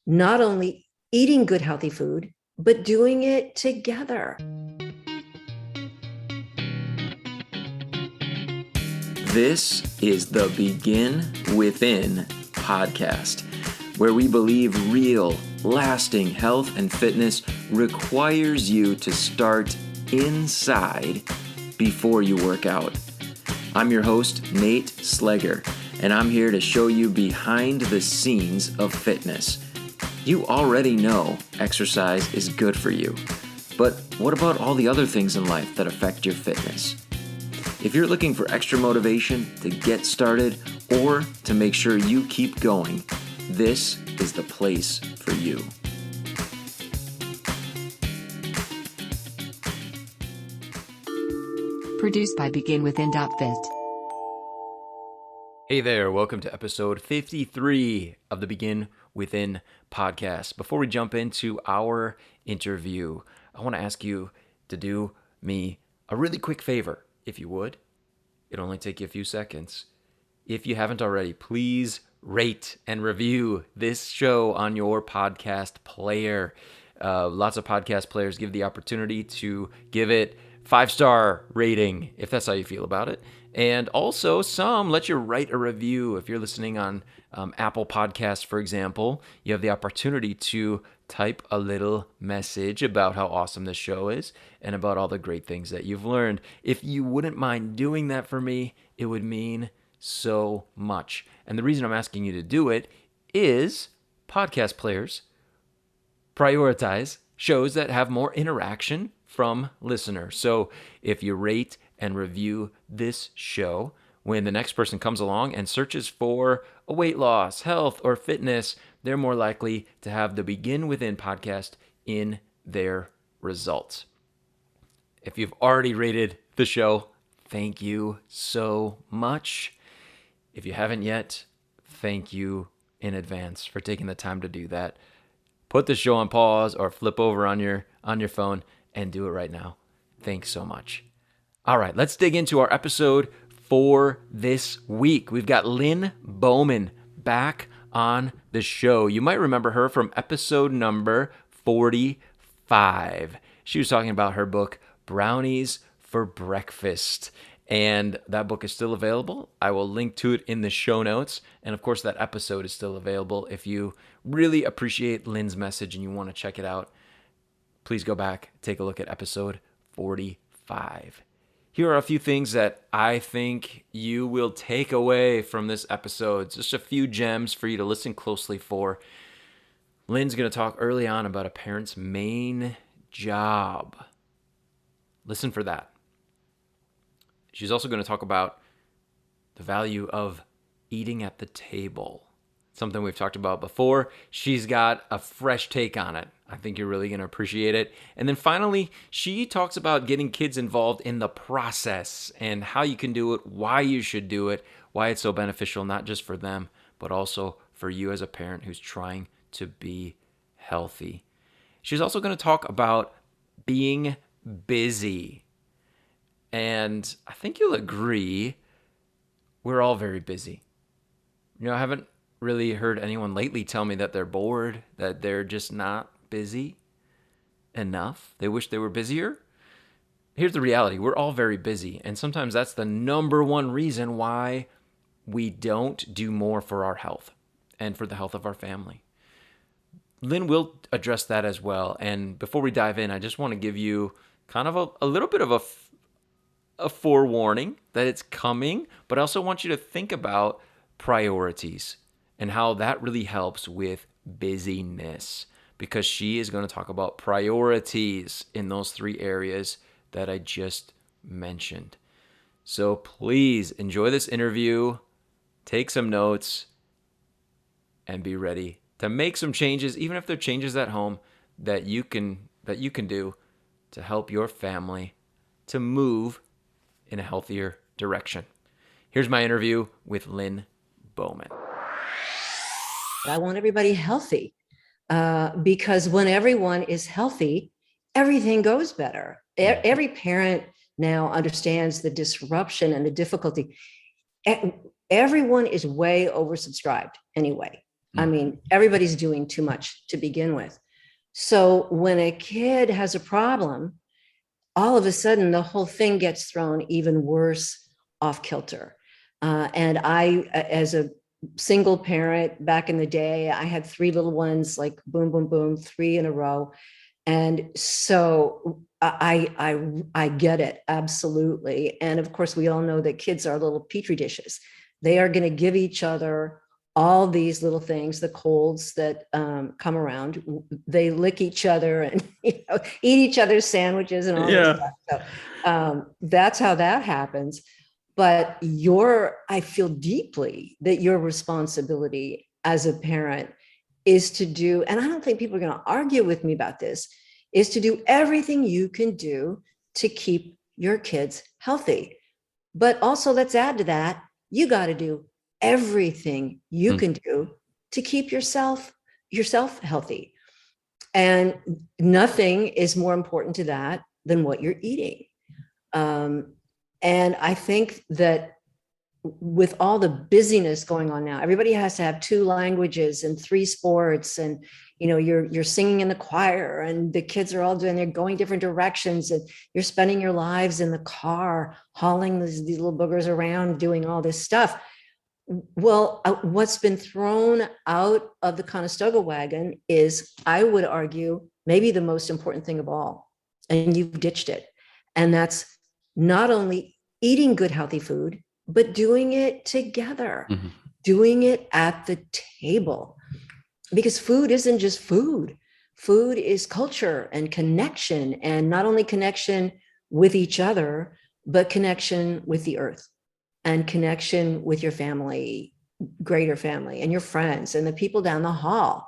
not only eating good, healthy food, but doing it together. This is the Begin Within podcast, where we believe real, lasting health and fitness requires you to start inside before you work out. I'm your host, Nate Slegger, and I'm here to show you behind the scenes of fitness. You already know exercise is good for you, but what about all the other things in life that affect your fitness? If you're looking for extra motivation to get started or to make sure you keep going, this is the place for you. Produced by BeginWithin.fit. Hey there, welcome to episode 53 of the Begin Within podcast. Before we jump into our interview, I want to ask you to do me a really quick favor. If you would, it'll only take you a few seconds. If you haven't already, please rate and review this show on your podcast player. Lots of podcast players give the opportunity to give it 5-star rating, if that's how you feel about it. And also some let you write a review. If you're listening on Apple Podcasts, for example, you have the opportunity to type a little message about how awesome this show is and about all the great things that you've learned. If you wouldn't mind doing that for me, it would mean so much. And the reason I'm asking you to do it is podcast players prioritize shows that have more interaction from listeners. So if you rate and review this show, when the next person comes along and searches for a weight loss, health, or fitness, they're more likely to have the Begin Within podcast in their results. If you've already rated the show, thank you so much. If you haven't yet, thank you in advance for taking the time to do that. Put the show on pause or flip over on your phone and do it right now. Thanks so much. All right, let's dig into our episode for this week. We've got Lynne Bowman back on the show. You might remember her from episode number 45. She was talking about her book, Brownies for Breakfast. And that book is still available. I will link to it in the show notes. And of course, that episode is still available. If you really appreciate Lynne's message and you want to check it out, please go back, take a look at episode 45. Here are a few things that I think you will take away from this episode. Just a few gems for you to listen closely for. Lynne's going to talk early on about a parent's main job. Listen for that. She's also going to talk about the value of eating at the table. Something we've talked about before. She's got a fresh take on it. I think you're really going to appreciate it. And then finally, she talks about getting kids involved in the process and how you can do it, why you should do it, why it's so beneficial, not just for them, but also for you as a parent who's trying to be healthy. She's also going to talk about being busy. And I think you'll agree, we're all very busy. I haven't really heard anyone lately tell me that they're bored, that they're just not busy enough. They wish they were busier. Here's the reality. We're all very busy. And sometimes that's the number one reason why we don't do more for our health and for the health of our family. Lynne will address that as well. And before we dive in, I just want to give you kind of a little bit of a forewarning that it's coming, but I also want you to think about priorities and how that really helps with busyness, because she is going to talk about priorities in those 3 areas that I just mentioned. So please enjoy this interview, take some notes, and be ready to make some changes, even if they're changes at home that you can do to help your family to move in a healthier direction. Here's my interview with Lynne Bowman. I want everybody healthy because when everyone is healthy, everything goes better. Every parent now understands the disruption and the difficulty. Everyone is way oversubscribed anyway. I mean, everybody's doing too much to begin with. So when a kid has a problem, all of a sudden the whole thing gets thrown even worse off kilter. And I, as a single parent back in the day, I had three little ones, like boom, boom, boom, three in a row. And so I get it, absolutely. And of course, we all know that kids are little petri dishes. They are going to give each other all these little things, the colds that come around. They lick each other and eat each other's sandwiches and all this stuff. So that's how that happens. But I feel deeply that your responsibility as a parent is to do, and I don't think people are going to argue with me about this, is to do everything you can do to keep your kids healthy. But also, let's add to that, you got to do everything you can do to keep yourself healthy. And nothing is more important to that than what you're eating. And I think that with all the busyness going on now, everybody has to have two languages and three sports, and you're singing in the choir, and the kids are all they're going different directions, and you're spending your lives in the car hauling these little boogers around doing all this stuff. Well, what's been thrown out of the Conestoga wagon is, I would argue, maybe the most important thing of all, and you've ditched it. And that's not only eating good, healthy food, but doing it together, doing it at the table. Because food isn't just food. Food is culture and connection, and not only connection with each other, but connection with the earth and connection with your family, greater family, and your friends and the people down the hall.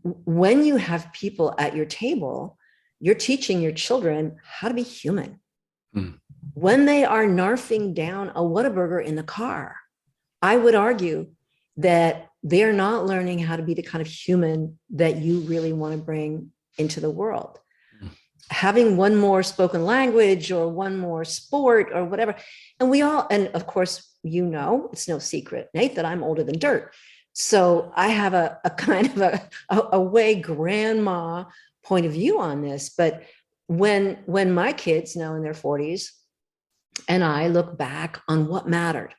When you have people at your table, you're teaching your children how to be human. When they are narfing down a Whataburger in the car, I would argue that they're not learning how to be the kind of human that you really want to bring into the world. Having one more spoken language or one more sport or whatever. And of course, it's no secret, Nate, that I'm older than dirt. So I have a kind of a way grandma point of view on this. But when my kids, now in their 40s, and I look back on what mattered,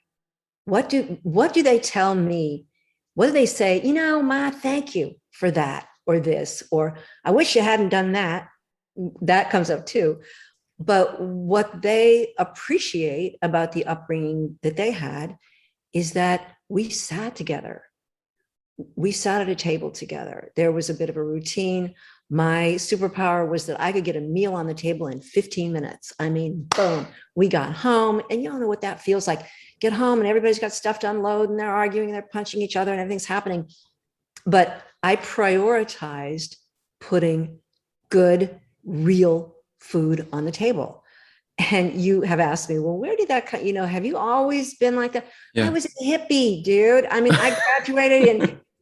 what do they tell me? What do they say? Ma, thank you for that or this, or I wish you hadn't done that. That comes up too. But what they appreciate about the upbringing that they had is that we sat together. We sat at a table together. There was a bit of a routine. My superpower was that I could get a meal on the table in 15 minutes. I mean, boom, we got home, and you don't know what that feels like. Get home and everybody's got stuff to unload, and they're arguing and they're punching each other and everything's happening. But I prioritized putting good, real food on the table. And you have asked me, well, where did that come? Have you always been like that? Yeah. I was a hippie, dude. I mean, I graduated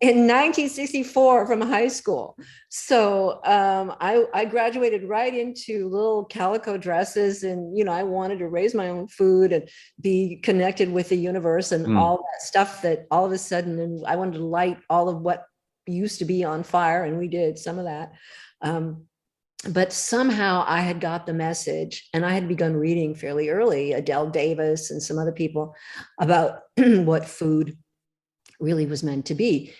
in 1964 from high school. So I graduated right into little calico dresses, and, I wanted to raise my own food and be connected with the universe and all that stuff that all of a sudden, and I wanted to light all of what used to be on fire. And we did some of that. But somehow I had got the message, and I had begun reading fairly early, Adele Davis and some other people, about what food really was meant to be.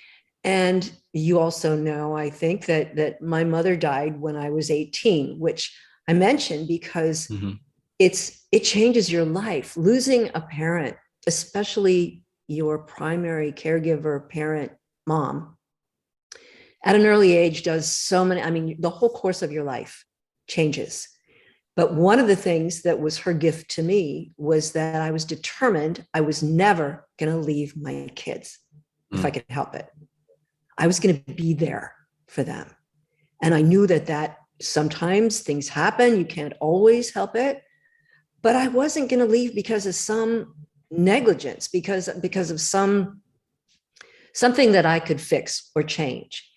And you also know, I think, that my mother died when I was 18, which I mentioned because it changes your life. Losing a parent, especially your primary caregiver, parent, mom, at an early age does so many. I mean, the whole course of your life changes. But one of the things that was her gift to me was that I was determined I was never going to leave my kids if I could help it. I was going to be there for them. And I knew that sometimes things happen. You can't always help it. But I wasn't going to leave because of some negligence, because of something that I could fix or change.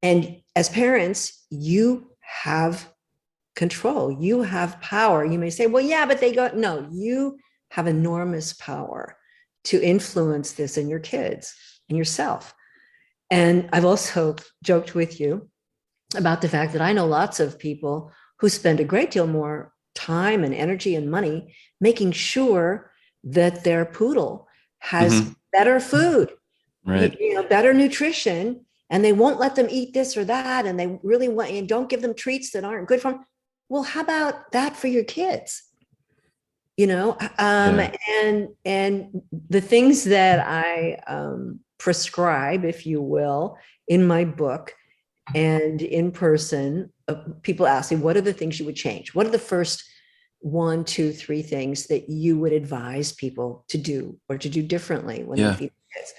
And as parents, you have control, you have power. You may say, well, yeah, but no, you have enormous power to influence this in your kids and yourself. And I've also joked with you about the fact that I know lots of people who spend a great deal more time and energy and money making sure that their poodle has better food, Right. better nutrition, and they won't let them eat this or that. And they really want, and don't give them treats that aren't good for them. Well, how about that for your kids? Yeah. And the things that I prescribe, if you will, in my book and in person, people ask me, what are the things you would change? What are the first 1, 2, 3 things that you would advise people to do or to do differently when they feed kids?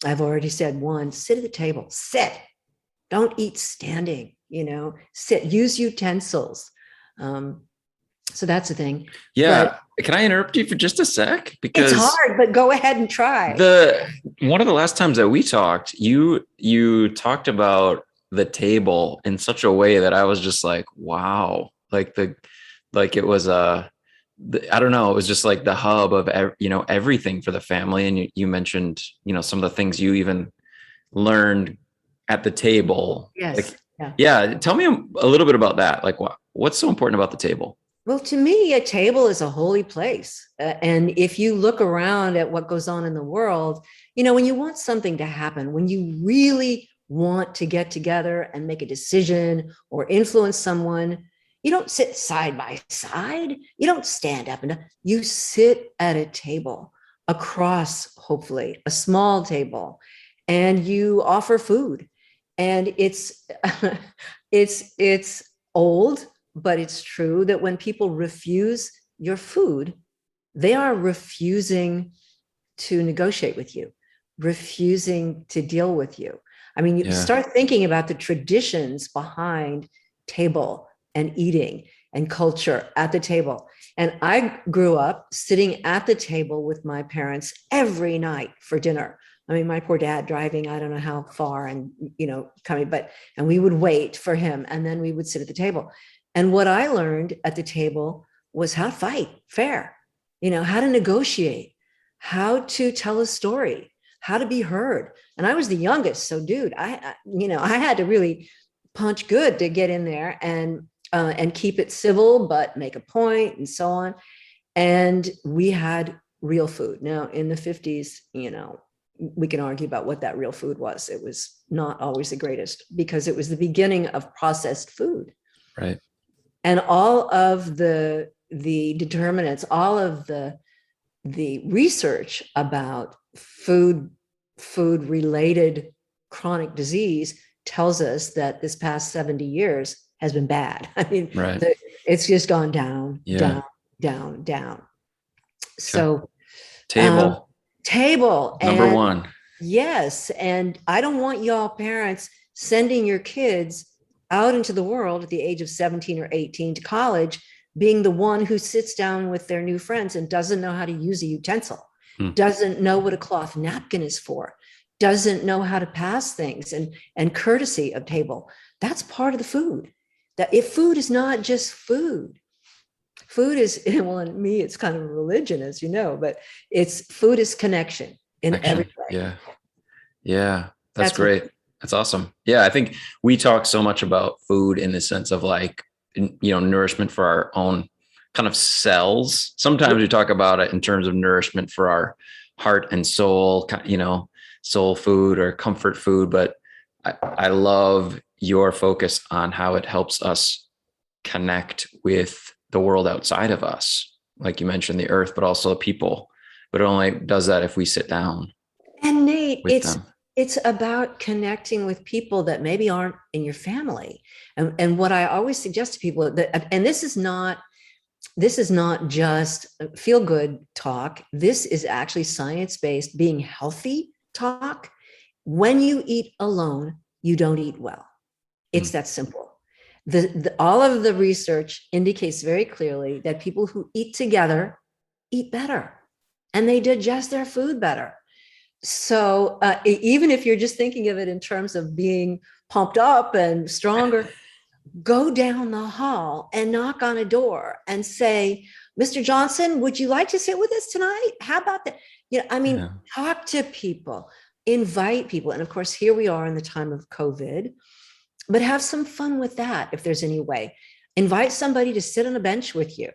I've already said, 1, sit at the table, sit, don't eat standing, sit, use utensils. So that's the thing. Yeah. Can I interrupt you for just a sec? Because it's hard, but go ahead and try. One of the last times that we talked, you talked about the table in such a way that I was just like, wow, like it was I don't know, it was just like the hub of everything for the family. And you mentioned some of the things you even learned at the table. Yes. Like, yeah. Tell me a little bit about that. Like what's so important about the table? Well, to me, a table is a holy place. And if you look around at what goes on in the world, when you want something to happen, when you really want to get together and make a decision or influence someone, you don't sit side by side. You don't stand up and you sit at a table across, hopefully, a small table, and you offer food. And it's it's old, but it's true that when people refuse your food, they are refusing to negotiate with you, refusing to deal with you. I mean, you start thinking about the traditions behind table and eating and culture at the table. And I grew up sitting at the table with my parents every night for dinner. I mean, my poor dad driving, I don't know how far and, coming, and we would wait for him and then we would sit at the table. And what I learned at the table was how to fight fair, how to negotiate, how to tell a story, how to be heard. And I was the youngest. So dude, I had to really punch good to get in there and keep it civil, but make a point and so on. And we had real food. Now in the 50s, we can argue about what that real food was. It was not always the greatest because it was the beginning of processed food. Right. And all of the determinants, all of the research about food related chronic disease tells us that this past 70 years has been bad. I mean, it's just gone down, down, down. So table number one. Yes. And I don't want y'all parents sending your kids out into the world at the age of 17 or 18 to college, being the one who sits down with their new friends and doesn't know how to use a utensil, doesn't know what a cloth napkin is for, doesn't know how to pass things and courtesy of table. That's part of the food. That if food is not just food is, well, in me, it's kind of a religion, as you know, but food is connection in every way. Yeah. That's great. That's awesome. Yeah. I think we talk so much about food in the sense of like, nourishment for our own kind of cells. Sometimes we talk about it in terms of nourishment for our heart and soul, soul food or comfort food. But I love your focus on how it helps us connect with the world outside of us. Like you mentioned, the earth, but also the people, but it only does that if we sit down. And Nate, it's about connecting with people that maybe aren't in your family. And what I always suggest to people that, and this is not just feel good talk. This is actually science-based, being healthy talk. When you eat alone, you don't eat well. It's that simple. All of the research indicates very clearly that people who eat together eat better and they digest their food better. So even if you're just thinking of it in terms of being pumped up and stronger, go down the hall and knock on a door and say, Mr. Johnson, would you like to sit with us tonight? How about that? Talk to people, invite people. And of course, here we are in the time of COVID, but have some fun with that if there's any way. Invite somebody to sit on a bench with you.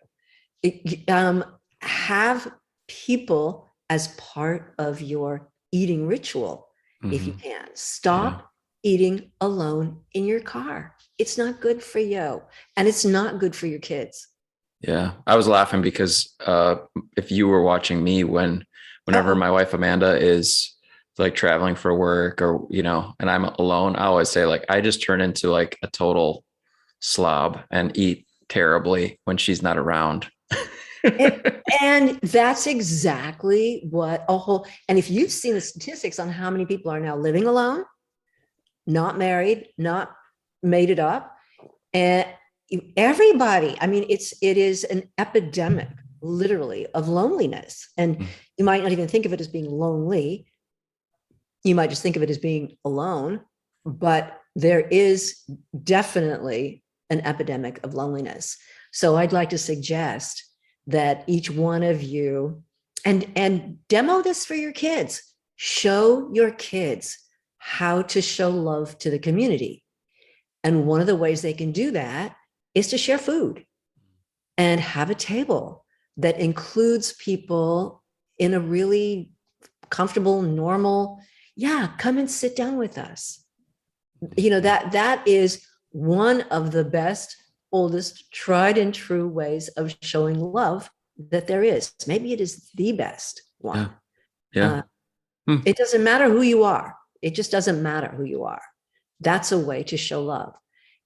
Have people as part of your eating ritual if you can. Stop eating alone in your car. It's not good for you, and it's not good for your kids. Yeah, I was laughing because if you were watching me whenever my wife Amanda is like traveling for work or, you know, and I'm alone, I always say like, I just turn into like a total slob and eat terribly when she's not around. And that's exactly what and if you've seen the statistics on how many people are now living alone, not married, not mated up, and everybody, I mean, it is an epidemic, literally, of loneliness. And you might not even think of it as being lonely. You might just think of it as being alone, but there is definitely an epidemic of loneliness. So I'd like to suggest that each one of you, and demo this for your kids, show your kids how to show love to the community. And one of the ways they can do that is to share food and have a table that includes people in a really comfortable, normal, come and sit down with us. You know, that is one of the best, oldest, tried and true ways of showing love that there is. Maybe it is the best one. It doesn't matter who you are. It just doesn't matter who you are. That's a way to show love.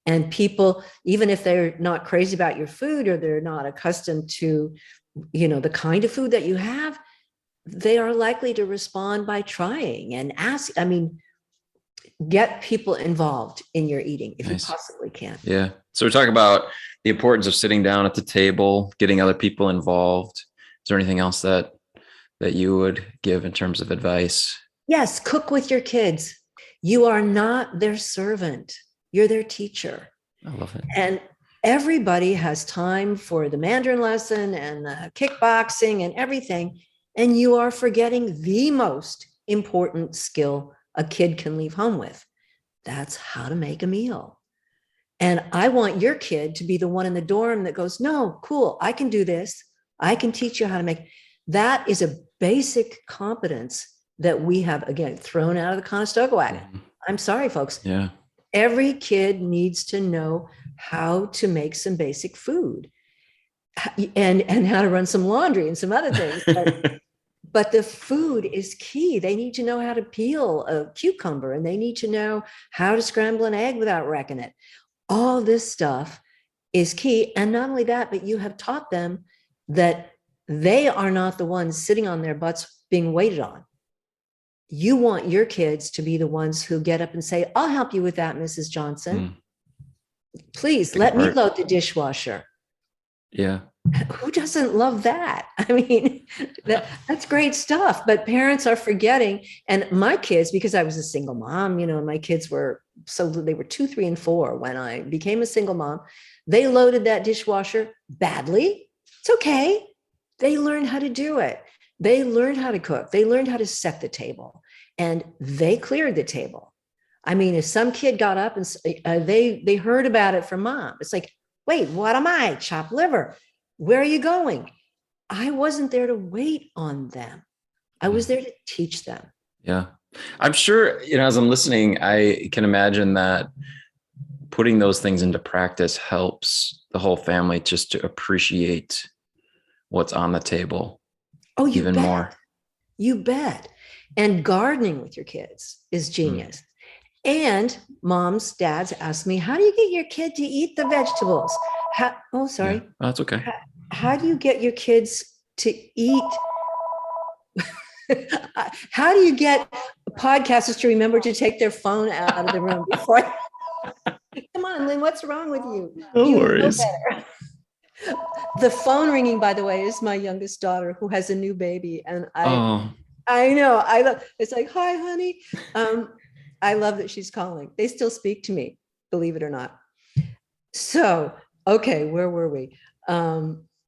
And people, even if they're not crazy about your food or they're not accustomed to, you know, the kind of food that you have, they are likely to respond by trying and ask. I mean, get people involved in your eating if you possibly can. Yeah. So we're talking about the importance of sitting down at the table, getting other people involved. Is there anything else that you would give in terms of advice? Yes. Cook with your kids. You are not their servant. You're their teacher. I love it. And everybody has time for the Mandarin lesson and the kickboxing and everything. And you are forgetting the most important skill a kid can leave home with. That's how to make a meal. And I want your kid to be the one in the dorm that goes, no, cool, I can do this. I can teach you how to make. That is a basic competence that we have, again, thrown out of the Conestoga wagon. I'm sorry, folks. Yeah. Every kid needs to know how to make some basic food and how to run some laundry and some other things. But the food is key. They need to know how to peel a cucumber, and they need to know how to scramble an egg without wrecking it. All this stuff is key. And not only that, but you have taught them that they are not the ones sitting on their butts being waited on. You want your kids to be the ones who get up and say, I'll help you with that, Mrs. Johnson. Please let me load the dishwasher. Yeah. Who doesn't love that? I mean, that's great stuff. But parents are forgetting. And my kids, because I was a single mom, you know, my kids were, so they were 2, 3, and 4 when I became a single mom. They loaded that dishwasher badly. It's okay. They learned how to do it. They learned how to cook. They learned how to set the table, and they cleared the table. I mean, if some kid got up and they heard about it from mom, it's like, wait, what am I? Chopped liver. Where are you going? I wasn't there to wait on them. I was there to teach them. Yeah. I'm sure, you know, as I'm listening, I can imagine that putting those things into practice helps the whole family just to appreciate what's on the table. Oh, you even bet. more. You bet. And gardening with your kids is genius. And moms, dads ask me, how do you get your kid to eat the vegetables? Sorry. Yeah. Oh, that's okay. How do you get your kids to eat? How do you get podcasters to remember to take their phone out of the room before? Come on, Lynn, what's wrong with you? No You know worries. better. The phone ringing, by the way, is my youngest daughter who has a new baby. And I know, I love, it's like, hi, honey. I love that she's calling. They still speak to me, believe it or not. So, okay, where were we?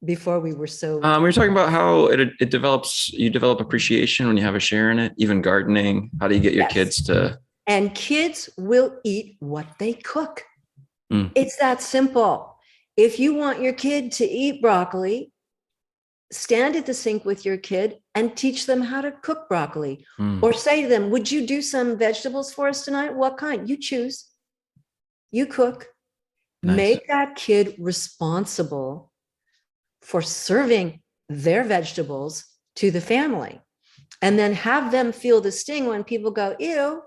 before we were so. We were talking about how it develops, you develop appreciation when you have a share in it, even gardening. How do you get your Yes. kids to? And kids will eat what they cook. Mm. It's that simple. If you want your kid to eat broccoli, stand at the sink with your kid and teach them how to cook broccoli. Or say to them, would you do some vegetables for us tonight? What kind? You choose. You cook. Nice. Make that kid responsible for serving their vegetables to the family. And then have them feel the sting when people go, ew.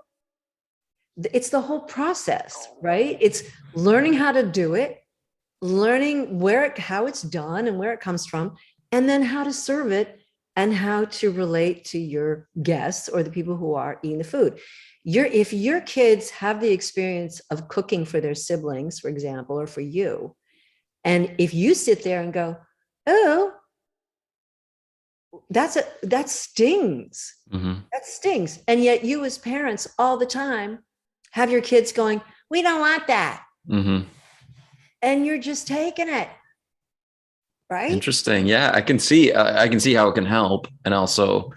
It's the whole process, right? It's learning how to do it, learning how it's done and where it comes from, and then how to serve it and how to relate to your guests or the people who are eating the food. If your kids have the experience of cooking for their siblings, for example, or for you, and if you sit there and go, oh, that stings. That stings. And yet you as parents all the time have your kids going, we don't want that. And you're just taking it. Right? Interesting. Yeah, I can see how it can help, and also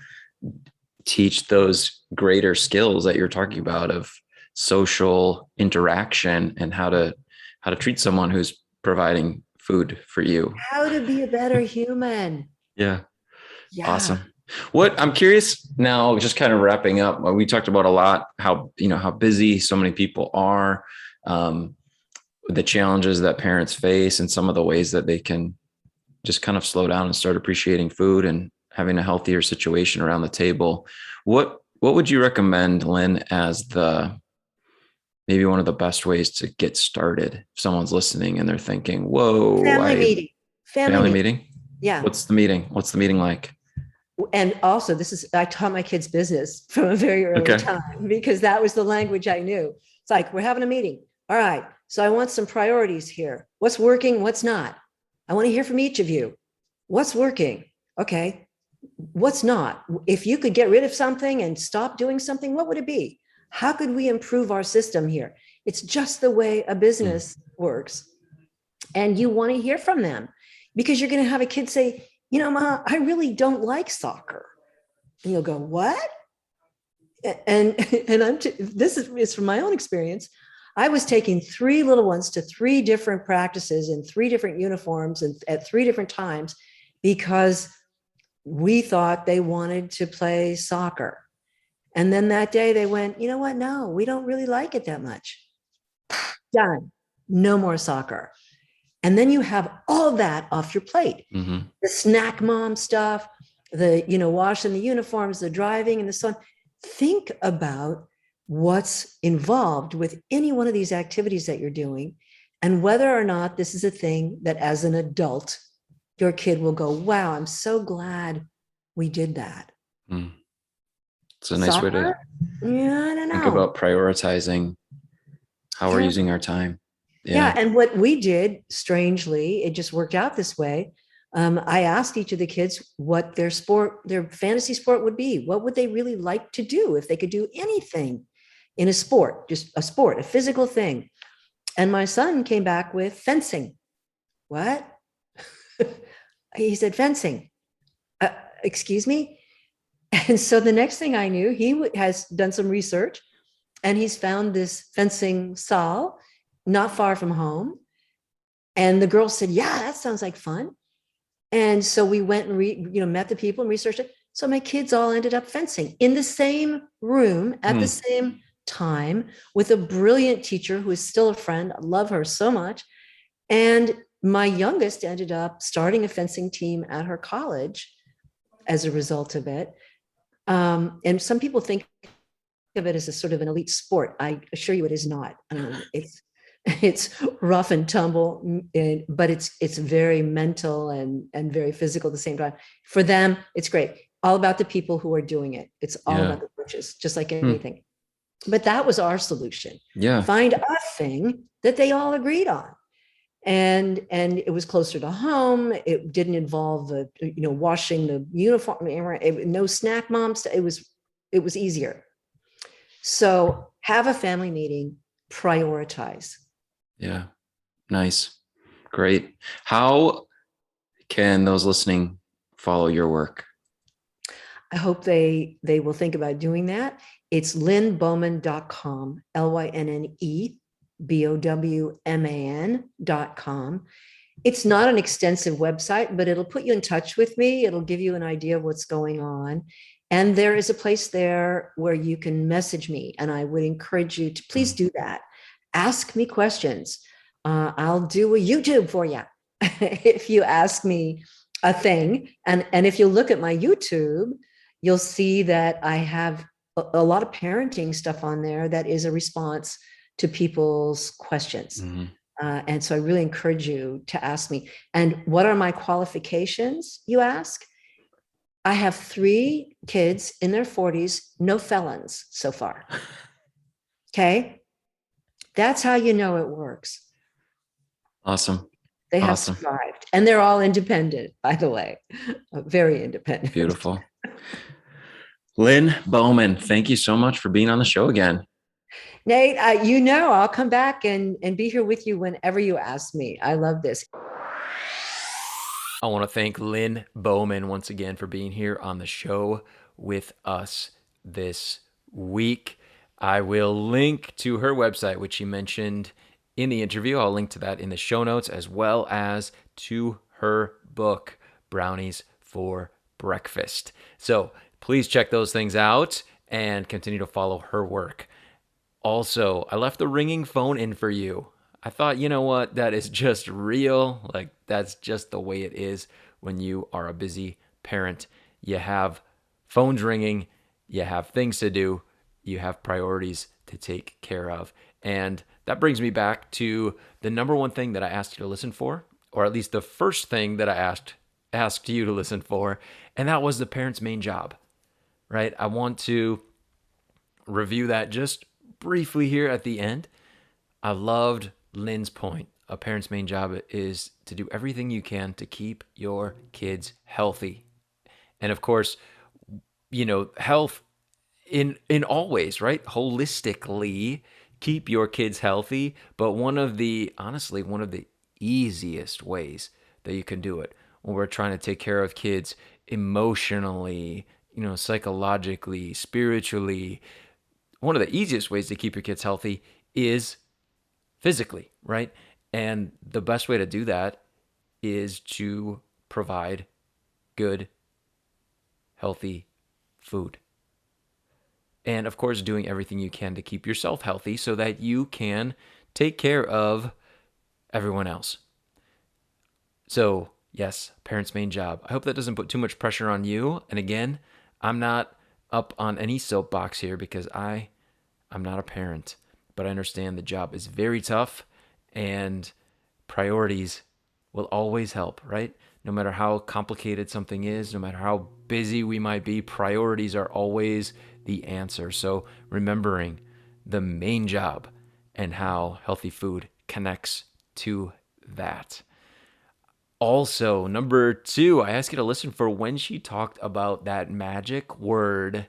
teach those greater skills that you're talking about of social interaction and how to treat someone who's providing food for you. How to be a better human. Yeah. Yeah. Awesome. What I'm curious now, just kind of wrapping up, we talked about a lot, how busy so many people are, the challenges that parents face, and some of the ways that they can just kind of slow down and start appreciating food and having a healthier situation around the table. What would you recommend, Lynne, as maybe one of the best ways to get started? If someone's listening and they're thinking, whoa, family meeting. Yeah. What's the meeting like? And also I taught my kids business from a very early time, because that was the language I knew. It's like, we're having a meeting. All right. So I want some priorities here. What's working? What's not? I want to hear from each of you. What's working? Okay. What's not? If you could get rid of something and stop doing something, what would it be? How could we improve our system here? It's just the way a business works. And you want to hear from them, because you're going to have a kid say, Ma, I really don't like soccer. And you'll go, what? And this is from my own experience. I was taking 3 little ones to 3 different practices in 3 different uniforms and at 3 different times, because we thought they wanted to play soccer. And then that day they went, you know what? No, we don't really like it that much. Done. No more soccer. And then you have all that off your plate. The snack mom stuff, the, washing the uniforms, the driving and the so on. Think about what's involved with any one of these activities that you're doing, and whether or not this is a thing that as an adult, your kid will go, wow, I'm so glad we did that. It's a nice way to I don't know. think about prioritizing how we're using our time. Yeah. And what we did, strangely, it just worked out this way. I asked each of the kids what their fantasy sport would be. What would they really like to do if they could do anything in a sport, just a sport, a physical thing? And my son came back with fencing. What? He said, fencing. Excuse me? And so the next thing I knew, he has done some research, and he's found this fencing saal not far from home. And the girl said, yeah, that sounds like fun. And so we went and met the people and researched it. So my kids all ended up fencing in the same room at the same time, with a brilliant teacher who is still a friend. I love her so much. And my youngest ended up starting a fencing team at her college as a result of it. And some people think of it as a sort of an elite sport. I assure you it is not. It's rough and tumble, but it's very mental and very physical at the same time. For them, it's great. All about the people who are doing it. It's all about the coaches, just like anything. But that was our solution. Yeah. Find a thing that they all agreed on. And it was closer to home. It didn't involve washing the uniform, no snack moms. It was easier. So have a family meeting, prioritize. Yeah. Nice. Great. How can those listening follow your work? I hope they will think about doing that. It's lynnebowman.com, LYNNEBOWMAN.com. It's not an extensive website, but it'll put you in touch with me. It'll give you an idea of what's going on. And there is a place there where you can message me. And I would encourage you to please do that. Ask me questions. I'll do a YouTube for you if you ask me a thing. And if you look at my YouTube, you'll see that I have a lot of parenting stuff on there that is a response to people's questions. Mm-hmm. And so I really encourage you to ask me. And what are my qualifications, you ask? I have 3 kids in their 40s, no felons so far. Okay. That's how you know it works. Awesome. They have Awesome. survived. And they're all independent, by the way. Very independent. Beautiful. Lynne Bowman, thank you so much for being on the show again. Nate, I'll come back and be here with you whenever you ask me. I love this. I want to thank Lynne Bowman once again for being here on the show with us this week. I will link to her website, which she mentioned in the interview. I'll link to that in the show notes, as well as to her book, Brownies for Breakfast. So please check those things out and continue to follow her work. Also, I left the ringing phone in for you. I thought, you know what, that is just real. Like, that's just the way it is when you are a busy parent. You have phones ringing, you have things to do, you have priorities to take care of. And that brings me back to the number one thing that I asked you to listen for, or at least the first thing that I asked you to listen for, and that was the parent's main job, right? I want to review that just briefly here at the end. I loved Lynne's point. A parent's main job is to do everything you can to keep your kids healthy. And of course, health in all ways, right? Holistically, keep your kids healthy. But one of the easiest ways that you can do it when we're trying to take care of kids emotionally, psychologically, spiritually, one of the easiest ways to keep your kids healthy is physically, right? And the best way to do that is to provide good, healthy food. And of course, doing everything you can to keep yourself healthy so that you can take care of everyone else. So, yes, parents' main job. I hope that doesn't put too much pressure on you. And again, I'm not up on any soapbox here because I'm not a parent, but I understand the job is very tough and priorities will always help, right? No matter how complicated something is, no matter how busy we might be, priorities are always the answer. So remembering the main job and how healthy food connects to that. Also, number 2, I asked you to listen for when she talked about that magic word,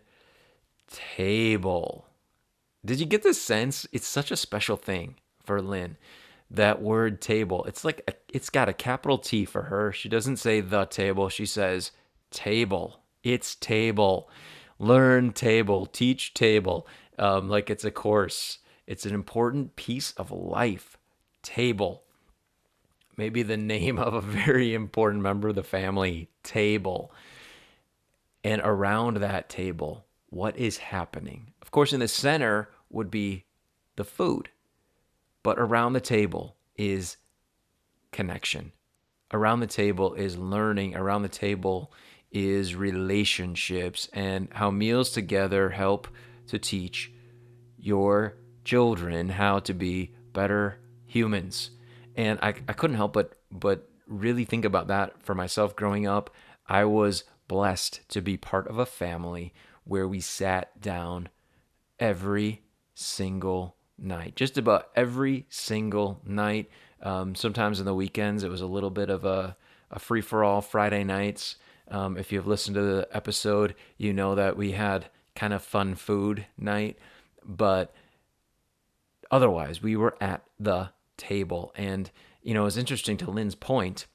table. Did you get the sense? It's such a special thing for Lynne, that word table. It's got a capital T for her. She doesn't say the table. She says table. It's table. Learn table. Teach table. Like it's a course. It's an important piece of life. Table. Maybe the name of a very important member of the family. Table. And around that table, what is happening? Of course, in the center would be the food. But around the table is connection. Around the table is learning. Around the table is relationships, and how meals together help to teach your children how to be better humans. And I couldn't help but really think about that for myself growing up. I was blessed to be part of a family where we sat down every single night, just about every single night. Sometimes on the weekends, it was a little bit of a free-for-all Friday nights. If you've listened to the episode, you know that we had kind of fun food night, but otherwise we were at the table. And, it's interesting to Lynne's point.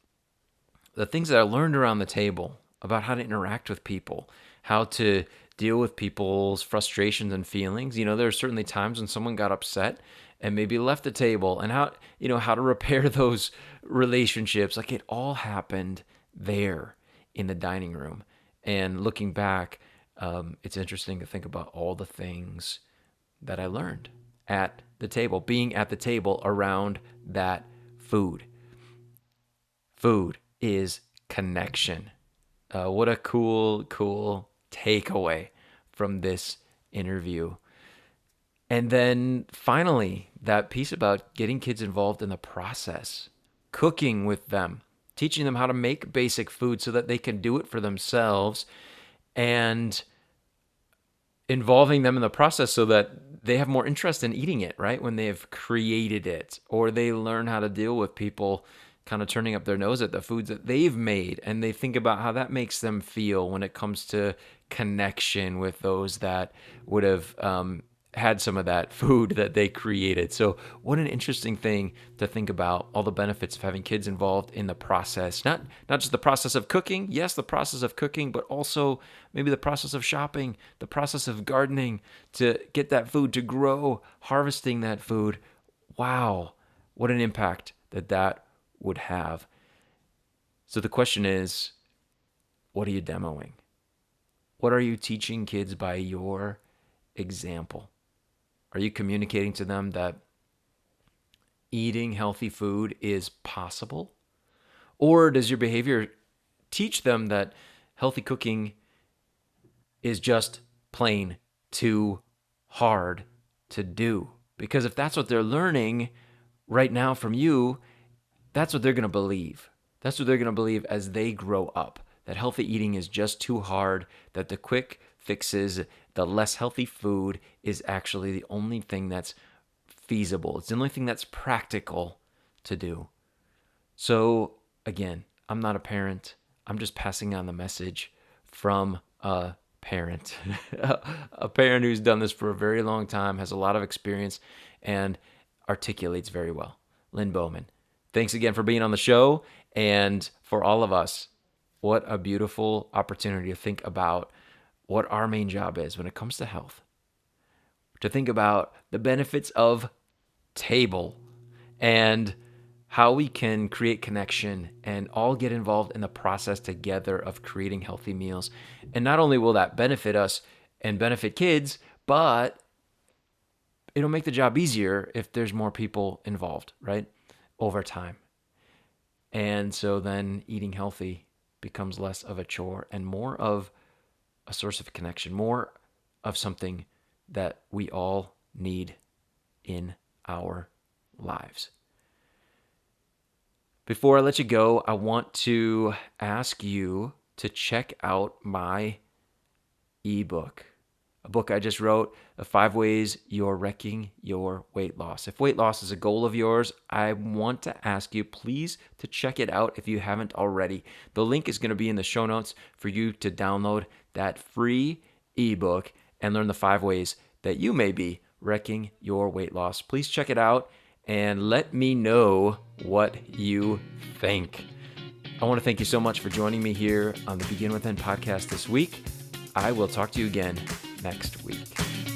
the things that I learned around the table about how to interact with people, how to deal with people's frustrations and feelings. There are certainly times when someone got upset and maybe left the table, and how to repair those relationships. Like, it all happened there in the dining room. And looking back, it's interesting to think about all the things that I learned at the table, being at the table around that food. Food is connection. What a cool takeaway from this interview. And then finally, that piece about getting kids involved in the process, cooking with them, teaching them how to make basic food so that they can do it for themselves, and involving them in the process so that they have more interest in eating it, right? When they've created it, or they learn how to deal with people kind of turning up their nose at the foods that they've made, and they think about how that makes them feel when it comes to connection with those that would have had some of that food that they created. So what an interesting thing to think about, all the benefits of having kids involved in the process, not just the process of cooking, yes, the process of cooking, but also maybe the process of shopping, the process of gardening to get that food to grow, harvesting that food. Wow, what an impact that would have. So the question is, what are you demoing? What are you teaching kids by your example? Are you communicating to them that eating healthy food is possible? Or does your behavior teach them that healthy cooking is just plain too hard to do? Because if that's what they're learning right now from you, that's what they're going to believe. That's what they're going to believe as they grow up, that healthy eating is just too hard, that the quick fixes, the less healthy food is actually the only thing that's feasible. It's the only thing that's practical to do. So again, I'm not a parent. I'm just passing on the message from a parent, a parent who's done this for a very long time, has a lot of experience, and articulates very well. Lynne Bowman, thanks again for being on the show. And for all of us, what a beautiful opportunity to think about what our main job is when it comes to health. To think about the benefits of table and how we can create connection and all get involved in the process together of creating healthy meals. And not only will that benefit us and benefit kids, but it'll make the job easier if there's more people involved, right? Over time. And so then eating healthy becomes less of a chore and more of a source of connection, more of something that we all need in our lives. Before I let you go, I want to ask you to check out my ebook, a book I just wrote, 5 Ways You're Wrecking Your Weight Loss. If weight loss is a goal of yours, I want to ask you, please, to check it out if you haven't already. The link is going to be in the show notes for you to download that free ebook and learn the 5 ways that you may be wrecking your weight loss. Please check it out and let me know what you think. I want to thank you so much for joining me here on the Begin Within podcast this week. I will talk to you again next week.